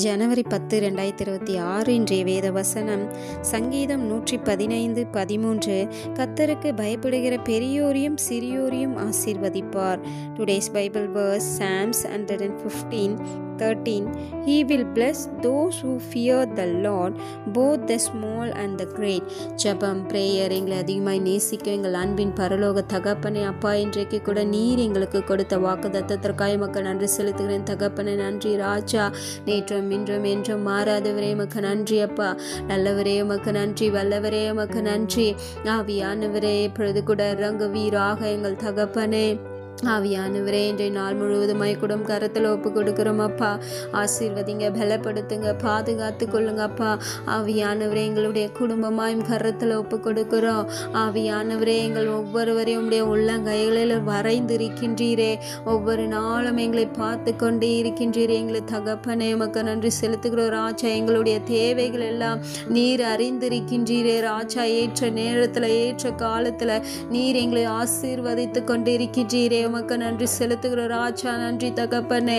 ஜனவரி 10, 2026 இன்றைய வேத வசனம் சங்கீதம் 115:13. கர்த்தருக்கு பயப்படுகிற பெரியோரையும் சிறியோரையும் ஆசீர்வதிப்பார். Today's Bible verse Psalms 115:13. He will bless those who fear the Lord, both the small and the great. ஜெபம் பிரேயர். எங்களை அதிகமாய் நேசிக்க எங்கள் அன்பின் பரலோக தகப்பனே, அப்பா, இன்றைக்கு கூட நீர் எங்களுக்கு கொடுத்த வாக்குத்தத்தத்திற்காக மக்கள் நன்றி செலுத்துகிறேன். தகப்பனே நன்றி ராஜா. நேற்றும் இன்றும் என்றும் மாறாதவரே உமக்கு நன்றி அப்பா. நல்லவரே உமக்கு நன்றி, வல்லவரே உமக்கு நன்றி. ஆவியானவரே இப்பொழுது கூட இறங்குவீராக எங்கள் தகப்பனே. ஆவியானவரே இன்றைய நாள் முழுவதுமாய் குடும் கரத்தில் ஒப்பு கொடுக்குறோம் அப்பா. ஆசீர்வதிங்க, பலப்படுத்துங்க, பாதுகாத்து கொள்ளுங்க அப்பா. ஆவியானவரே எங்களுடைய குடும்பமாயும் கரத்தில் ஒப்பு கொடுக்குறோம். ஆவியானவரே எங்கள் ஒவ்வொருவரையும் உடைய உள்ளங்கைகளில் வரைந்திருக்கின்றீரே. ஒவ்வொரு நாளும் எங்களை பார்த்து கொண்டே இருக்கின்றீரே. எங்களை தகப்பனே உமக்கு நன்றி செலுத்துகிறோம் ராஜா. எங்களுடைய தேவைகள் எல்லாம் நீர் அறிந்திருக்கின்றீரே ராஜா. ஏற்ற நேரத்தில் ஏற்ற காலத்தில் நீர் எங்களை ஆசீர்வதித்து கொண்டு இருக்கின்றீரே. உமக்கு நன்றி செலுத்துகிறோம் ராஜா. நன்றி தகப்பனே.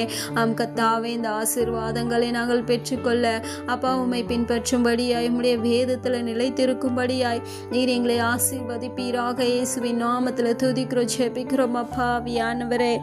கர்த்தாவே, இந்த ஆசீர்வாதங்களை நாங்கள் பெற்றுக்கொள்ள அப்பா உம்மை பின்பற்றும்படியாய் உம்முடைய வேதத்தில் நிலைத்திருக்கும்படியாய் நீர் எங்களை ஆசீர்வதிப்பீராக. இயேசுவின் நாமத்தில் துதிக்கிறோம், ஜெபிக்கிறோம் அப்பா. ஆவியானவரே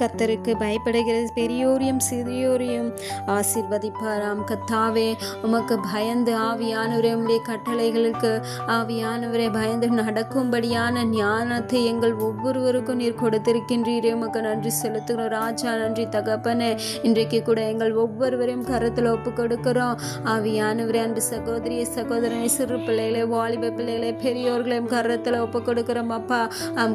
கர்த்தருக்கு பயப்படுகிற பெரியோரையும் சிறியோரையும் ஆசீர்வதிப்பாராம். கர்த்தாவே உமக்கு பயந்து ஆவியானவரே உம்முடைய கட்டளைகளுக்கு ஆவியானவரே பயந்து நடக்கும்படியான ஞானத்தை எங்கள் ஒவ்வொருவருக்கும் நீர் கொடுத்திருக்கின்றீரே. உமக்கு நன்றி செலுத்துகிறோம் ராஜா. நன்றி தகப்பனே. இன்றைக்கு கூட எங்கள் ஒவ்வொருவரையும் கருத்தில் ஒப்பு கொடுக்கிறோம். ஆவியானவரே அன்று சகோதரிய சகோதரனை, சிறு பிள்ளைகளை, வாலிப பிள்ளைகளை, பெரியோர்களையும் கருத்தில் ஒப்பு கொடுக்கிறோம் அப்பா.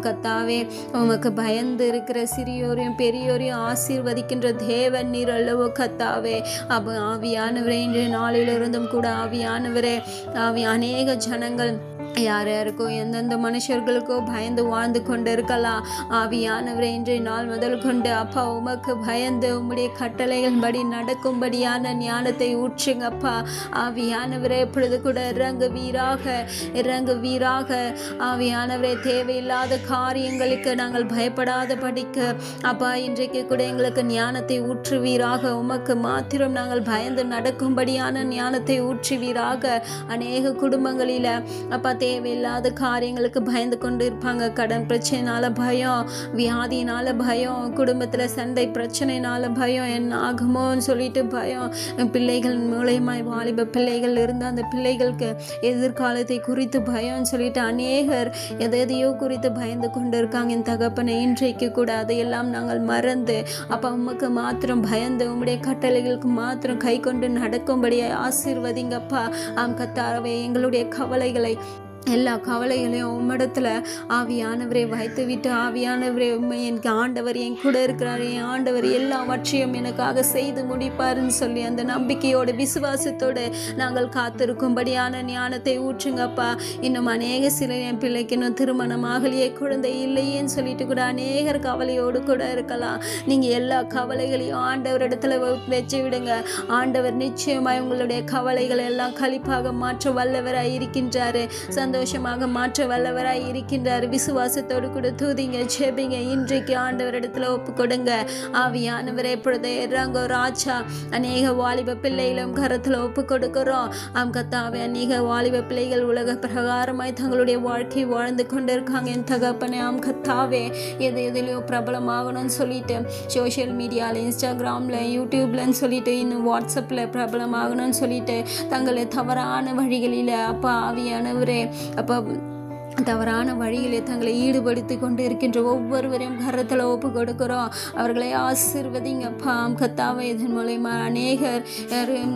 கர்த்தாவே உமக்கு பயந்து இருக்கிற சிறியோரையும் பெரியோரையும் ஆசீர்வதிக்கின்ற தேவன் நீர் அல்லவோ கர்த்தாவே. ஆவியானவரே இன்றைய நாளிலிருந்தும் கூட ஆவியானவரே அநேக ஜனங்கள் யார் யாருக்கோ எந்தெந்த மனுஷர்களுக்கோ பயந்து வாழ்ந்து கொண்டு இருக்கலாம். ஆவியானவரே இன்றைய நாள் முதல் கொண்டு அப்பா உமக்கு பயந்து உம்முடைய கட்டளைகள் படி நடக்கும்படியான ஞானத்தை ஊற்றுங்கப்பா. ஆவியானவரே இப்பொழுது கூட இறங்குவீராக. ஆவியானவரே தேவையில்லாத காரியங்களுக்கு நாங்கள் பயப்படாத படிக்க அப்பா இன்றைக்கு கூட எங்களுக்கு ஞானத்தை ஊற்றுவீராக. உமக்கு மாத்திரம் நாங்கள் பயந்து நடக்கும்படியான ஞானத்தை ஊற்றுவீராக. அநேக குடும்பங்களில் அப்பா தேவையில்லாத காரியங்களுக்கு பயந்து கொண்டு இருப்பாங்க. கடன் பிரச்சனைனால பயம், வியாதினால பயம், குடும்பத்தில் சண்டை பிரச்சனைனால பயம், என்ன ஆகுமோன்னு சொல்லிட்டு பயம். பிள்ளைகள் மூலயமாய் வாலிப பிள்ளைகள் இருந்தால் அந்த பிள்ளைகளுக்கு எதிர்காலத்தை குறித்து பயம்னு சொல்லிட்டு அநேகர் எதையோ குறித்து பயந்து கொண்டு இருக்காங்க. என் தகப்பனை இன்றைக்கு கூட அதையெல்லாம் நாங்கள் மறந்து அப்போ உமக்கு மாத்திரம் பயந்து உம்முடைய கட்டளைகளுக்கு மாத்திரம் கை கொண்டு நடக்கும்படியாக ஆசீர்வதிங்கப்பா. கர்த்தாவே எங்களுடைய கவலைகளை எல்லா கவலைகளையும் உம்மிடத்தில் ஆவியானவரை வைத்து விட்டு ஆவியானவரே உண்மை எனக்கு ஆண்டவர் என் கூட இருக்கிறார், என் ஆண்டவர் எல்லாவற்றையும் எனக்காக செய்து முடிப்பாருன்னு சொல்லி அந்த நம்பிக்கையோடு விசுவாசத்தோடு நாங்கள் காத்திருக்கும்படியான ஞானத்தை ஊற்றுங்கப்பா. இன்னும் அநேக சிலர் என் பிள்ளைக்கு இன்னும் திருமணமாகலையே, குழந்தை இல்லையேன்னு சொல்லிட்டு கூட அநேகர் கவலையோடு கூட இருக்கலாம். நீங்கள் எல்லா கவலைகளையும் ஆண்டவர் இடத்துல வச்சு விடுங்க. ஆண்டவர் நிச்சயமாய் உங்களுடைய கவலைகளை எல்லாம் களிப்பாக மாற்ற வல்லவராய் இருக்கின்றாரு, சந்தோஷமாக மாற்ற வல்லவராய் இருக்கின்றார். விசுவாசத்தோடு கூட தூதிங்க, ஜெபிங்க. இன்றைக்கு ஆண்டவர் இடத்துல ஒப்பு கொடுங்க. ஆவியானவரை எப்பொழுது இறங்கோ ராஜா. அநேக வாலிப பிள்ளைகளும் கரத்தில் ஒப்பு கொடுக்கிறோம். கர்த்தாவே அநேக வாலிப பிள்ளைகள் உலக பிரகாரமாய் தங்களுடைய வாழ்க்கை வாழ்ந்து கொண்டு இருக்காங்க. என் தகப்பனே கர்த்தாவே எதிலையோ பிரபலமாகணும்னு சொல்லிட்டு சோஷியல் மீடியாவில், இன்ஸ்டாகிராமில், யூடியூப்லன்னு சொல்லிட்டு இன்னும் வாட்ஸ்அப்பில் பிரபலமாகணும்னு சொல்லிட்டு தங்களை தவறான வழிகளில் அப்பா ஆவியானவரே அப்போ தவறான வழியிலே தங்களை ஈடுபடுத்தி கொண்டு இருக்கின்ற ஒவ்வொருவரையும் கரத்தில் ஒப்பு கொடுக்கிறோம். அவர்களை ஆசீர்வதிங்கப்பா. கர்த்தாவே இதன் மூலயமா அநேகர்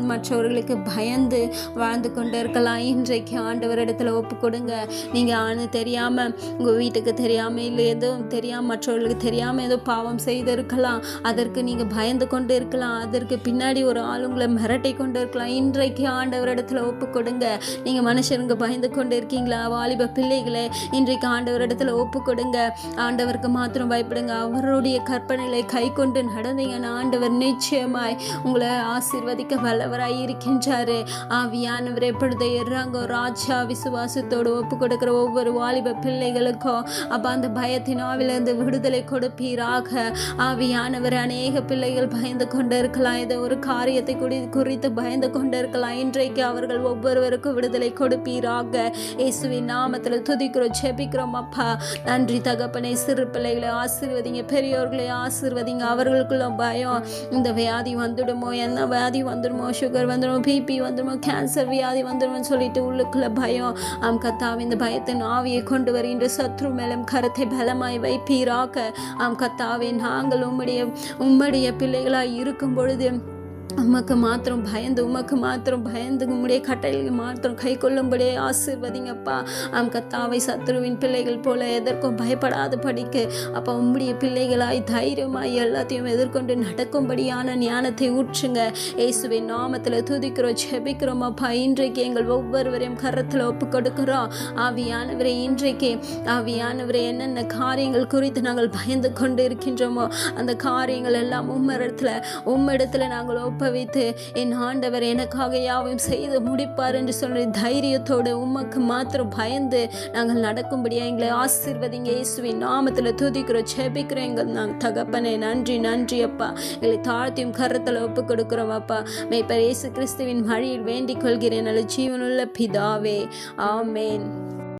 மற்றவர்களுக்கு பயந்து வாழ்ந்து கொண்டு இருக்கலாம். இன்றைக்கு ஆண்டவர் இடத்துல ஒப்பு கொடுங்க. நீங்கள் தெரியாமல் உங்கள் வீட்டுக்கு தெரியாமல் இல்லை எதுவும் தெரியாமல் மற்றவர்களுக்கு தெரியாமல் ஏதோ பாவம் செய்திருக்கலாம். அதற்கு நீங்கள் பயந்து கொண்டு இருக்கலாம். அதற்கு பின்னாடி ஒரு ஆளுங்களை மிரட்டி கொண்டு இருக்கலாம். இன்றைக்கு ஆண்டவர் இடத்துல ஒப்பு கொடுங்க. நீங்கள் மனுஷனுக்கு பயந்து கொண்டு இருக்கீங்களா? வாலிப பிள்ளைகள் பிள்ளைகளை இன்றைக்கு ஆண்டவரிடத்துல ஒப்பு கொடுங்க. ஆண்டவருக்கு மாத்திரம் பயப்படுங்க. அவருடைய கற்பனைகளை கை கொண்டு நடந்தீங்கன்னா ஆண்டவர் நிச்சயமாய் உங்களை ஆசீர்வதிக்க வல்லவராய் இருக்கின்றாரு. ஆவியானவர் எப்பொழுது இறங்கோ ராஜா விசுவாசத்தோடு ஒப்பு கொடுக்கிற ஒவ்வொரு வாலிப பிள்ளைகளுக்கும் அப்ப அந்த பயத்தின் ஆவிலிருந்து விடுதலை கொடுப்பீராக. ஆவியானவர் அநேக பிள்ளைகள் பயந்து கொண்டு இருக்கலாம், ஏதோ ஒரு காரியத்தை குறித்து பயந்து கொண்டு இருக்கலாம். இன்றைக்கு அவர்கள் ஒவ்வொருவருக்கும் விடுதலை கொடுப்பீராக. இயேசுவின் நாமத்தில் துதிக்கிறோம், ஜெபிக்கிறோம் அப்பா. நன்றி தகப்பனே. சிறு பிள்ளைகளை ஆசீர்வதிங்க, பெரியோர்களை ஆசீர்வதிங்க. அவர்களுக்குள்ள பயம், இந்த வியாதி வந்துடுமோ, என்ன வியாதி வந்துடுமோ, சுகர் வந்துடுமோ, பிபி வந்துடுமோ, கேன்சர் வியாதி வந்துடுமோ சொல்லிட்டு உள்ளுக்குள்ள பயம். கத்தாவே இந்த பயத்தின் ஆவியை கொண்டு வருகின்ற சத்ரு மேலும் கரத்தை பலமாய் வைப்பீராக. கத்தாவே நாங்கள் உம்முடைய பிள்ளைகளாய் இருக்கும் பொழுது உமக்கு மாத்திரம் பயந்து உம்முடைய கட்டளைக்கு மாத்திரம் கை கொள்ளும்படியே ஆசீர்வதிங்கப்பா. கத்தாவை சத்ருவின் பிள்ளைகள் போல எதற்கும் பயப்படாத படிக்கு அப்போ உம்முடைய பிள்ளைகளாய் தைரியமாய் எல்லாத்தையும் எதிர்கொண்டு நடக்கும்படியான ஞானத்தை ஊற்றுங்க. இயேசுவின் நாமத்தில் துதிக்கிறோம், ஜெபிக்கிறோம் அப்பா. இன்றைக்கு எங்கள் ஒவ்வொருவரையும் கரத்தில் ஒப்பு கொடுக்கிறோம். ஆவியானவரே, இன்றைக்கு ஆவியானவரே என்னென்ன காரியங்கள் குறித்து நாங்கள் பயந்து கொண்டு இருக்கின்றோமோ அந்த காரியங்கள் எல்லாம் உம்மிடத்துல நாங்கள் வைத்து என் ஆண்டவர் எனக்காக யாவையும் செய்து முடிப்பார் என்று சொல்லி தைரியத்தோடு உமக்கு மாத்திரம் பயந்து நாங்கள் நடக்கும்படியா எங்களை ஆசீர்வதிங்க. இயேசுவின் நாமத்தில் துதிக்கிறோம், ஜெபிக்கிறோம் எங்கள் தகப்பனே. நன்றி அப்பா. எங்களை தாழ்த்தியும் கரத்தில் ஒப்பு கொடுக்கிறோம் அப்பா. மேய்ப்பர் இயேசு கிறிஸ்துவின் வழியில் வேண்டிக் கொள்கிறேன் நல்ல ஜீவனுள்ள பிதாவே, ஆமேன்.